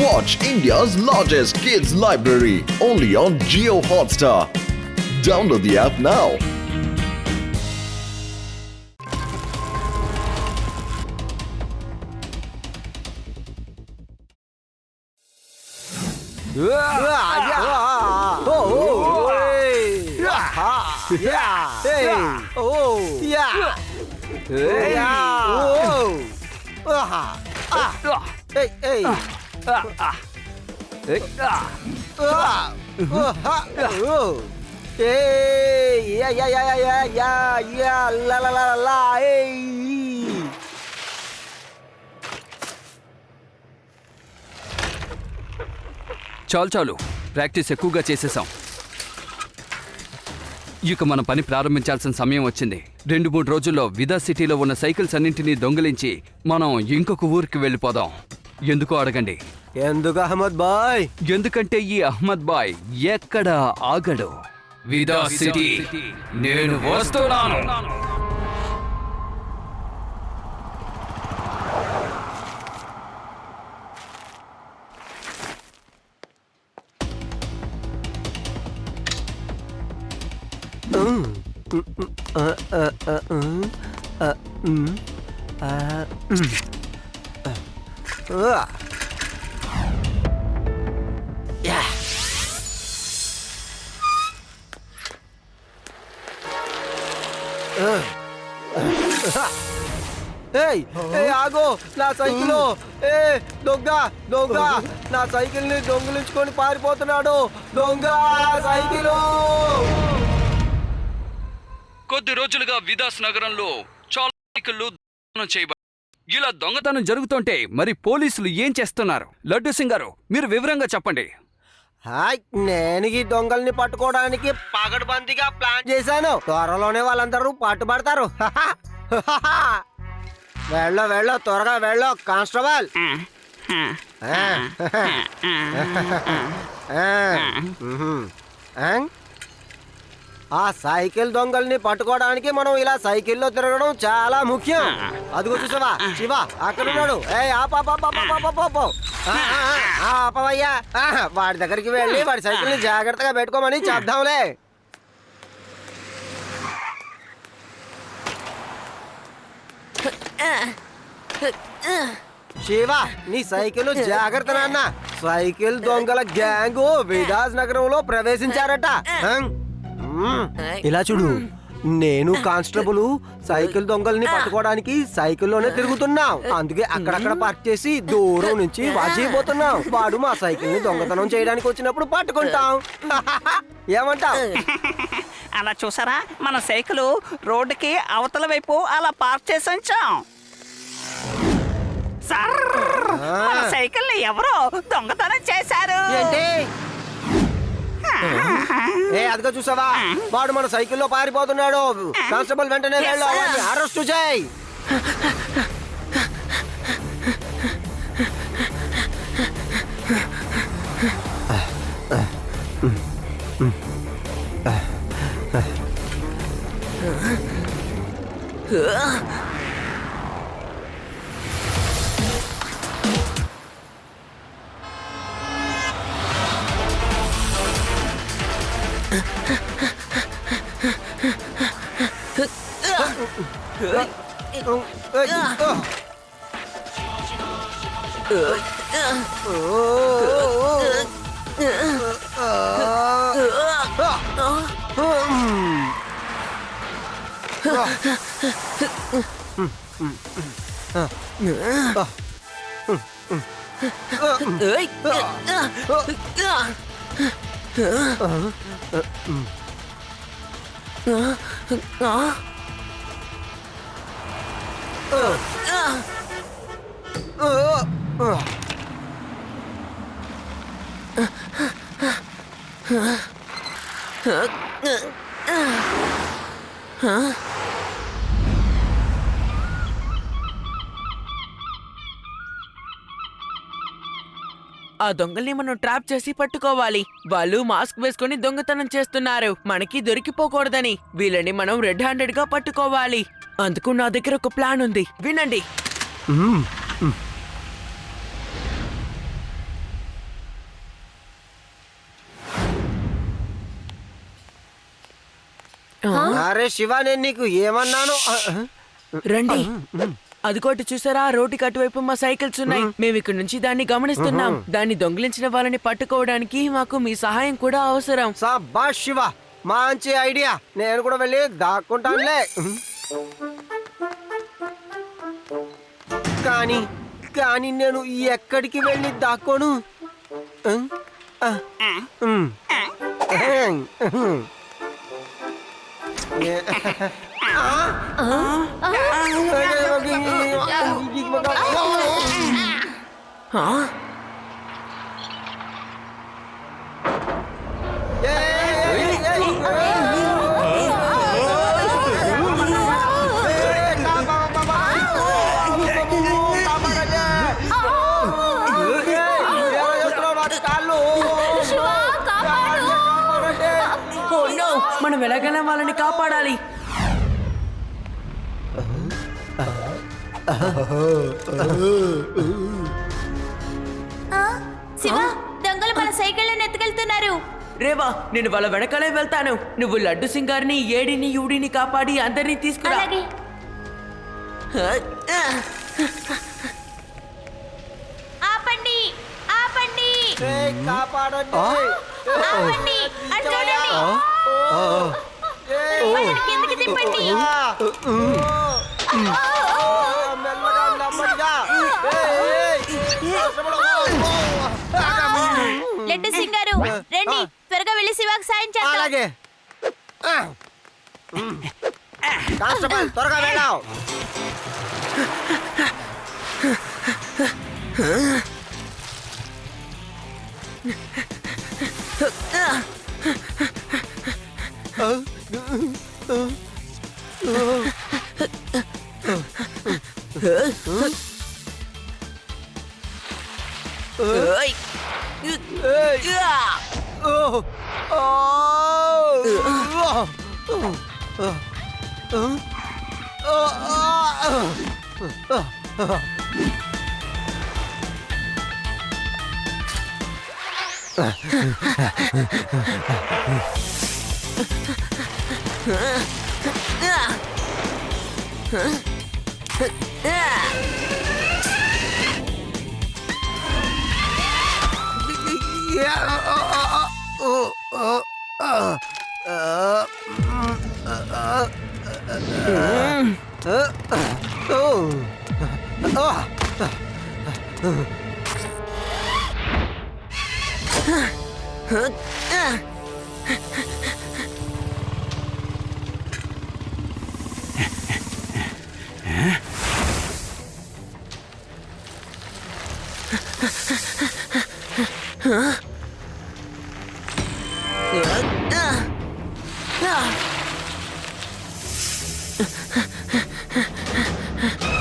Watch India's largest kids library only on Jio Hotstar. Download the app now. చాలు చాలు practice ఎక్కువగా చేసేసాం. ఇక మన పని ప్రారంభించాల్సిన సమయం వచ్చింది. 2-3 రోజుల్లో విదా సిటీలో ఉన్న సైకిల్స్ అన్నింటినీ దొంగిలించి మనం ఇంకొక ఊరికి వెళ్ళిపోదాం. ఎందుకో అడగండి. ఎందుకు అహ్మద్ బాయ్? ఎందుకంటే ఈ అహ్మద్ బాయ్ ఎక్కడ ఆగడు. విదా సిటీ నేను వస్తున్నాను. ఆగో, నా సైకిల్! దొంగ దొంగ నా సైకిల్ ని దొంగిలించుకొని పారిపోతున్నాడు. దొంగ సైకిల్! కొద్ది రోజులుగా విదాస్ నగరంలో చాలా సైకిళ్లు దొంగతనం చేయబడ్డాయి. ఇలా దొంగతనం జరుగుతుంటే మరి పోలీసులు ఏం చేస్తున్నారు? లడ్డు సింగ్ గారు, మీరు వివరంగా చెప్పండి. నేను ఈ దొంగల్ని పట్టుకోవడానికి పగడ్బందీగా ప్లాన్ చేశాను. త్వరలోనే వాళ్ళందరూ పట్టుబడతారు. వెళ్ళు త్వరగా వెళ్ళు కానిస్టేబుల్. ఆ సైకిల్ దొంగల్ని పట్టుకోవడానికి మనం ఇలా సైకిల్లో తిరగడం చాలా ముఖ్యం. అదిగో చూసావా, శివ అక్కడ ఉన్నాడు. ఆపవయ్యా, వాడి దగ్గరికి వెళ్ళి వాడి సైకిల్ ని జాగ్రత్తగా పెట్టుకోమని చెప్దాంలే. శివ, నీ సైకిల్ జాగ్రత్త నాన్న. సైకిల్ దొంగల గ్యాంగు విదాస్ నగరంలో ప్రవేశించారట. ఇలా చూడు, నేను కానిస్టేబుల్ సైకిల్ దొంగల్ని పట్టుకోవడానికి సైకిల్లోనే తిరుగుతున్నాం. అందుకే అక్కడక్కడ పార్క్ చేసి దూరం నుంచి వాచిపోతున్నాం. వాడు మా సైకిల్ ని దొంగతనం చేయడానికి వచ్చినప్పుడు పట్టుకుంటాం. ఏమంటావ్? అలా చూసారా, మన సైకిల్ రోడ్డుకి అవతల వైపు అలా పార్క్ చేసి ఉంచాం. మన సైకిల్ ని ఎవరో దొంగతనం చేశారు. ఏంటి? అదిగో చూసావా, వాడు మన సైకిల్లో పారిపోతున్నాడు. కానిస్టేబుల్ వెంటనే వెళ్ళు, అరెస్ట్ చేయి. ఆ దొంగల్ని మనం ట్రాప్ చేసి పట్టుకోవాలి. వాళ్ళు మాస్క్ వేసుకుని దొంగతనం చేస్తున్నారు. మనకి దొరికిపోకూడదని వీళ్ళని మనం రెడ్ హ్యాండెడ్ గా పట్టుకోవాలి. అందుకు నా దగ్గర ఒక ప్లాన్ ఉంది, వినండి. అరే శివ, నేను నీకు ఏమన్నాను? రండి. అదికోటి చూసారా, రోడ్డుకి అటువైపు మా సైకిల్స్ ఉన్నాయి. మేము ఇక్కడ నుంచి దాన్ని గమనిస్తున్నాం. దాన్ని దొంగిలించిన వాళ్ళని పట్టుకోవడానికి మాకు మీ సహాయం కూడా అవసరం. సబాష్ శివ, మంచి ఐడియా. నేను కూడా వెళ్ళి దాక్కుంటానులే. కానీ కానీ నేను ఎక్కడికి వెళ్ళి దాక్కోను? మనం ఎలాగైనా వాళ్ళని కాపాడాలి. శివ, దొంగలు మన సైకిళ్ళని ఎత్తుకెళ్తున్నారు. రేవా, నేను వాళ్ళ వెనకాలే వెళ్తాను. నువ్వు లడ్డు సింగారిని, ఏడిని, యూడిని కాపాడి అందరినీ తీసుకురా. అలాగే. ఆపండి, ఆపండి, కాపాడండి. ఆపండి. అటు చూడండి. వాళ్ళని కిందకి తిప్పండి. మెల్లగా, నెమ్మదిగా. లడ్డు సింగారు, రండి, త్వరగా వెళ్ళి శివాకి సాయం చేద్దాం. అలాగే. కానిస్టేబుల్, త్వరగా వెళ్ళావు.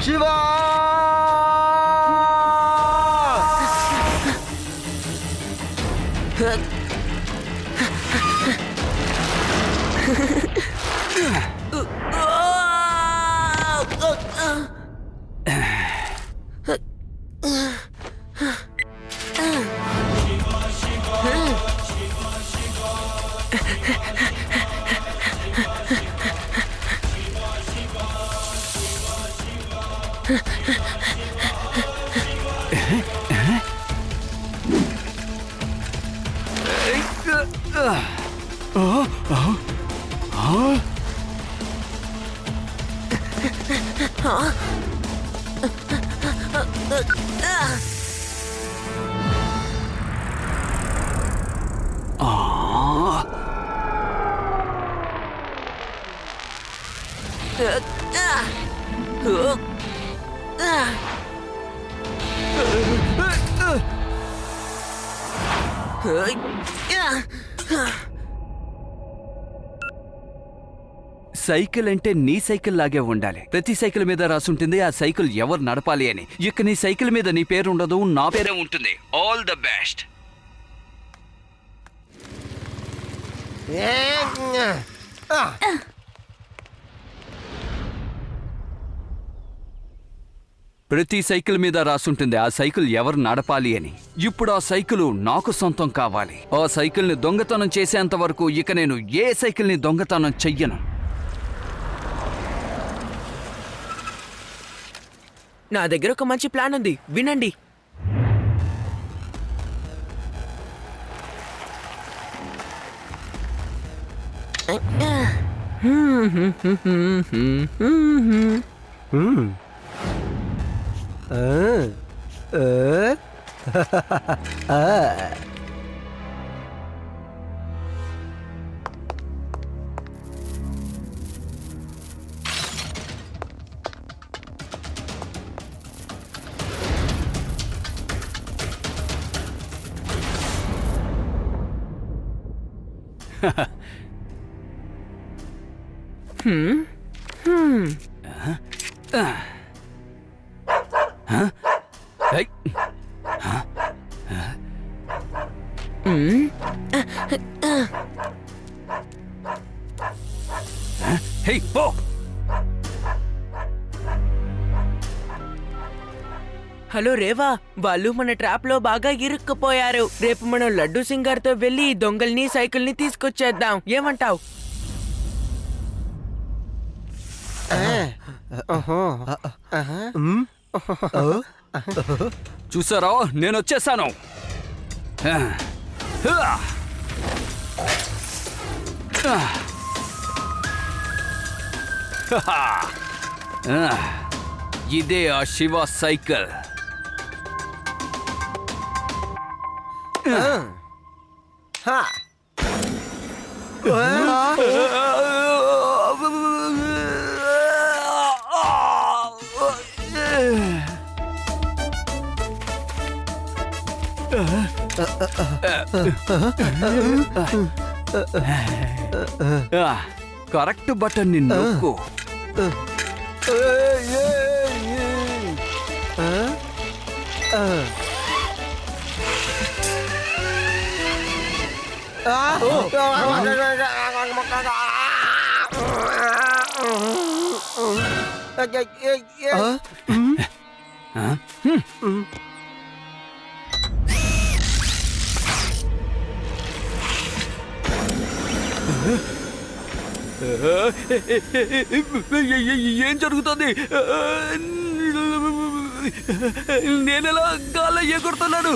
శివా! సైకిల్ అంటే నీ సైకిల్ లాగే ఉండాలి. ప్రతి సైకిల్ మీద రాసుంటుంది ఆ సైకిల్ ఎవరు నడపాలి అని. ఇక నీ సైకిల్ మీద నీ పేరు ఉండదు, నా పేరే ఉంటుంది. All the best. ప్రతి సైకిల్ మీద రాసుంటుంది ఆ సైకిల్ ఎవరు నడపాలి అని. ఇప్పుడు ఆ సైకిల్ నాకు సొంతం కావాలి. ఆ సైకిల్ని దొంగతనం చేసేంత వరకు ఇక నేను ఏ సైకిల్ని దొంగతనం చెయ్యను. నా దగ్గర ఒక మంచి ప్లాన్ ఉంది, వినండి. హై. హే, పో. హలో రేవా, వాళ్ళు మన ట్రాప్ లో బాగా ఇరుక్కుపోయారు. రేపు మనం లడ్డూ సింగ్ గారితో వెళ్లి ఈ దొంగల్ని సైకిల్ ని తీసుకొచ్చేద్దాం, ఏమంటావ్? చూసారా, నేను వచ్చేసాను. ఇదే ఆ శివ సైకిల్. కరెక్ట్ బటన్ ని నొక్కు. ఏం జరుగుతుంది? నేనెలా గాల్లో ఎగురుతున్నాను?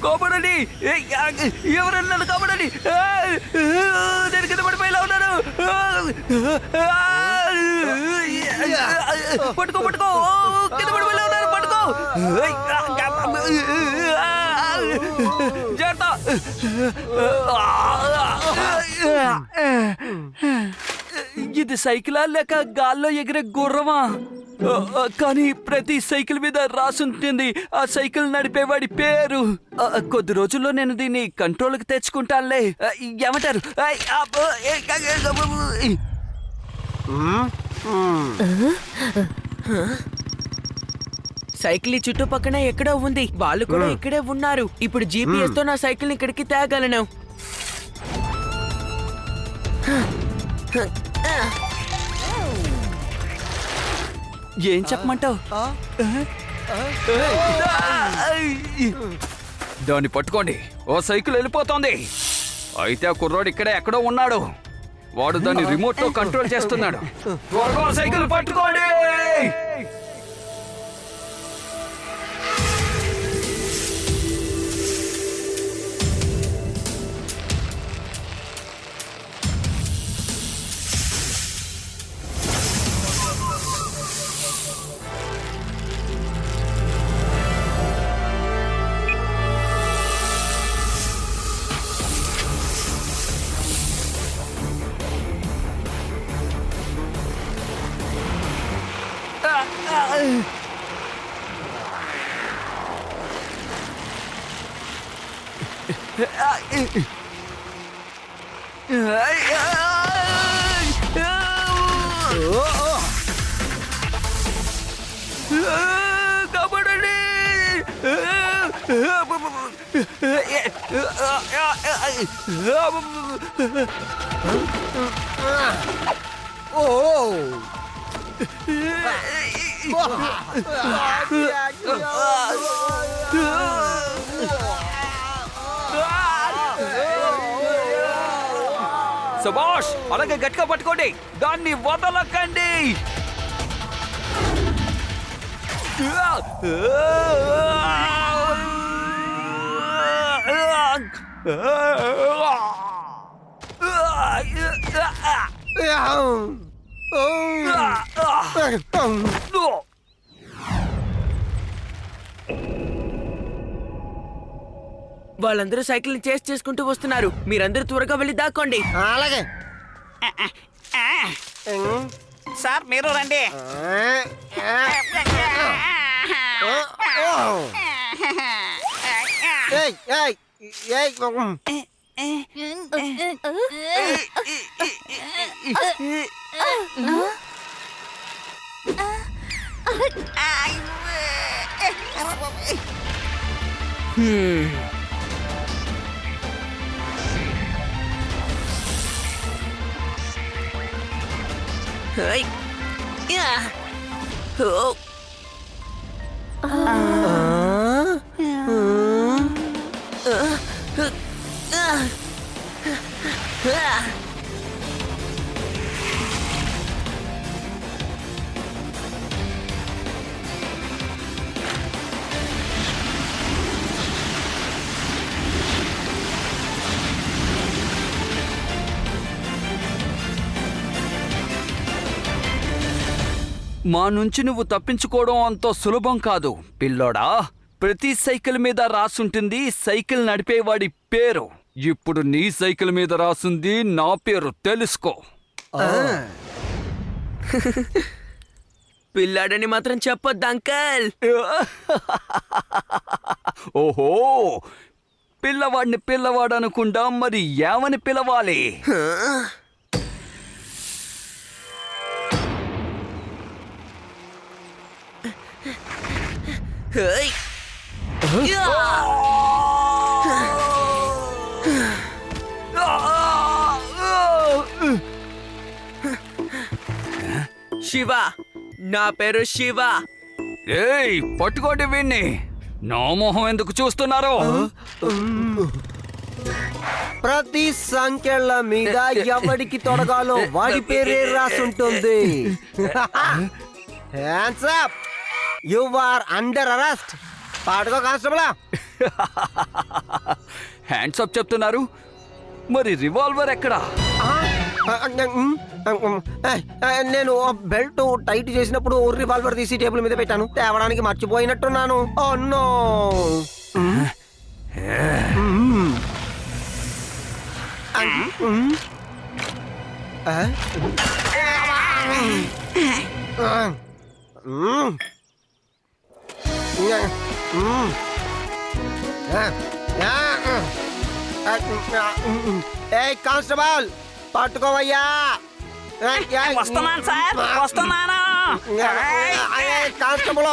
కాపాడండి, ఎవరన్నా నన్ను కాపాడండి. నేను కింద పడిపోయేలా ఉన్నాను. పట్టుకో పట్టుకో, కింద పడిపోయేలా ఉన్నాను. పట్టుకో, జాగ్రత్త. ఇది సైకిలా లేక గాల్లో ఎగిరే గుర్రమా? కానీ ప్రతి సైకిల్ మీద రాసుంటుంది ఆ సైకిల్ నడిపేవాడి పేరు. కొద్ది రోజుల్లో నేను దీన్ని కంట్రోల్కి తెచ్చుకుంటానులే. ఏమంటారు? సైకిల్ ఈ చుట్టుపక్కన ఎక్కడో ఉంది, వాళ్ళు కూడా ఇక్కడే ఉన్నారు. ఇప్పుడు జీపీఎస్ తో నా సైకిల్ ఇక్కడికి తేగలను. ఏం చెప్పమంటావు? దాన్ని పట్టుకోండి, ఓ సైకిల్ వెళ్ళిపోతోంది. అయితే ఆ కుర్రోడు ఇక్కడే ఎక్కడో ఉన్నాడు. వాడు దాన్ని రిమోట్ తో కంట్రోల్ చేస్తున్నాడు. త్వరగా సైకిల్ పట్టుకోండి. కాపాడండి. సబాష్, అలాగే గట్టిగా పట్టుకోండి, దాన్ని వదలకండి. వాళ్ళందరూ సైకిల్ ని చేసి చేసుకుంటూ వస్తున్నారు. మీరందరూ త్వరగా వెళ్ళి దాక్కోండి. అలాగే సార్ మీరు రండి. హై. యా. ఓ. మా నుంచి నువ్వు తప్పించుకోవడం అంత సులభం కాదు పిల్లోడా. ప్రతి సైకిల్ మీద రాసుంటుంది సైకిల్ నడిపేవాడి పేరు. ఇప్పుడు నీ సైకిల్ మీద రాసుంది నా పేరు, తెలుసుకో. పిల్లాడని మాత్రం చెప్పొద్దు అంకల్. ఓహో, పిల్లవాడిని పిల్లవాడు అనుకుంటా, మరి ఏమని పిలవాలి? హై. యా. శివ, నా పేరు శివ. ఏయ్, పట్టుకోండి వీణ్ణి. నా మొహం ఎందుకు చూస్తున్నారు? ప్రతి సంఖ్యల మీద ఎవడికి తొడగాలో వాడి పేరే రాసుంటుంది. Hands up, you are under arrest. పాడుకో కానిస్టేబుల్. హ్యాండ్స్ అప్ చెప్తున్నారు, మరి రివాల్వర్ ఎక్కడా? నేను బెల్ట్ టైట్ చేసినప్పుడు రివాల్వర్ తీసి టేబుల్ మీద పెట్టాను. తేవడానికి మర్చిపోయినట్టున్నాను. Oh no. ఏ కానిస్టేబుల్, పట్టుకోవయ్యా. వస్తున్నాను సార్, వస్తున్నాను. కానిస్టేబుల్,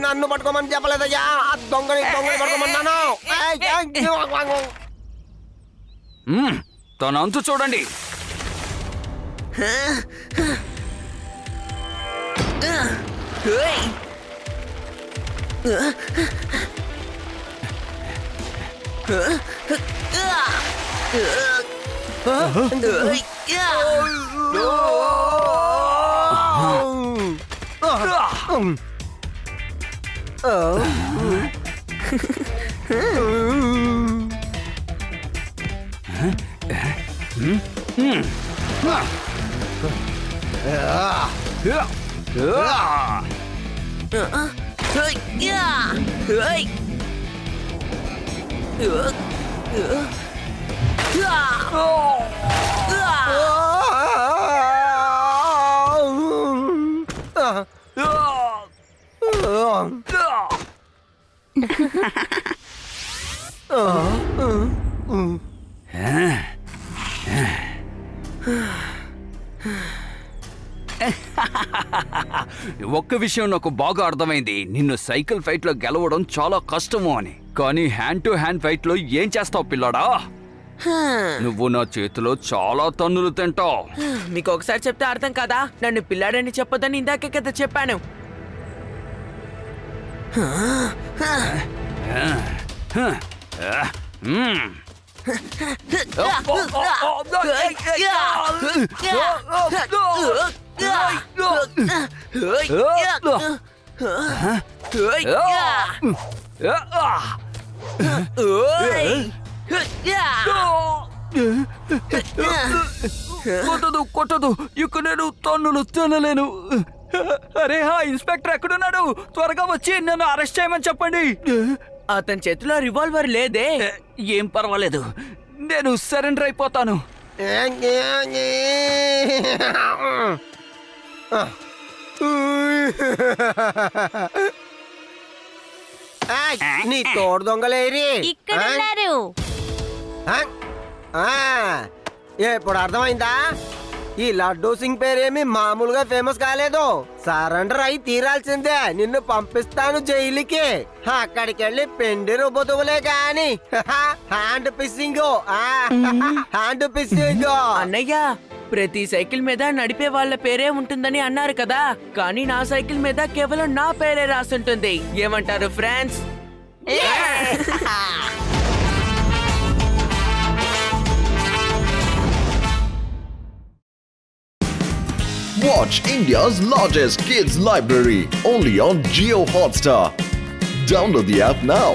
నన్ను పట్టుకోమని చెప్పలేదయ్యా. ఆ దొంగని పట్టుకోమన్నాను. తన అంతు చూడండి. హై. ఒక్క విషయం నాకు బాగా అర్థమైంది. నిన్ను సైకిల్ ఫైట్ లో గెలవడం చాలా కష్టము అని. కానీ హ్యాండ్ టు హ్యాండ్ ఫైట్ లో ఏం చేస్తావు పిల్లాడా? నువ్వు నా చేతిలో చాలా తన్నులు తింటావు. మీకు ఒకసారి చెప్తే అర్థం కదా. నన్ను పిల్లాడని చెప్పొద్దని ఇందాకే కదా చెప్పాను. కొట్టదు కొట్టదు ఇక నేను తన్నులు తినలేను. అరే హా ఇన్స్పెక్టర్ ఎక్కడున్నాడు? త్వరగా వచ్చి నన్ను అరెస్ట్ చేయమని చెప్పండి. అతని చేతిలో రివాల్వర్ లేదే. ఏం పర్వాలేదు, నేను సరెండర్ అయిపోతాను. నీ తోడు దొంగలేరి ఇక్కడ ఉన్నారు. ఇప్పుడు అర్థమైందా? ఈ లడ్డూ సింగ్ పేరేమి మామూలుగా ఫేమస్ కాలేదు. సరెండర్ అయి తీరాల్సిందే. నిన్ను పంపిస్తాను జైలుకి. అక్కడికి వెళ్ళి పెండి రుబ్బుతువులే కాని హ్యాండ్ పిస్సింగ్ హ్యాండ్ పిస్సింగ్. అన్నయ్య, ప్రతి సైకిల్ మీద నడిపే వాళ్ళ పేరే ఉంటుందని అన్నారు కదా, కానీ నా సైకిల్ మీద కేవలం నా పేరే రాసుంటుంది. ఏమంటారు friends? Watch India's largest kids library only on Geo Hotstar. Download the app now.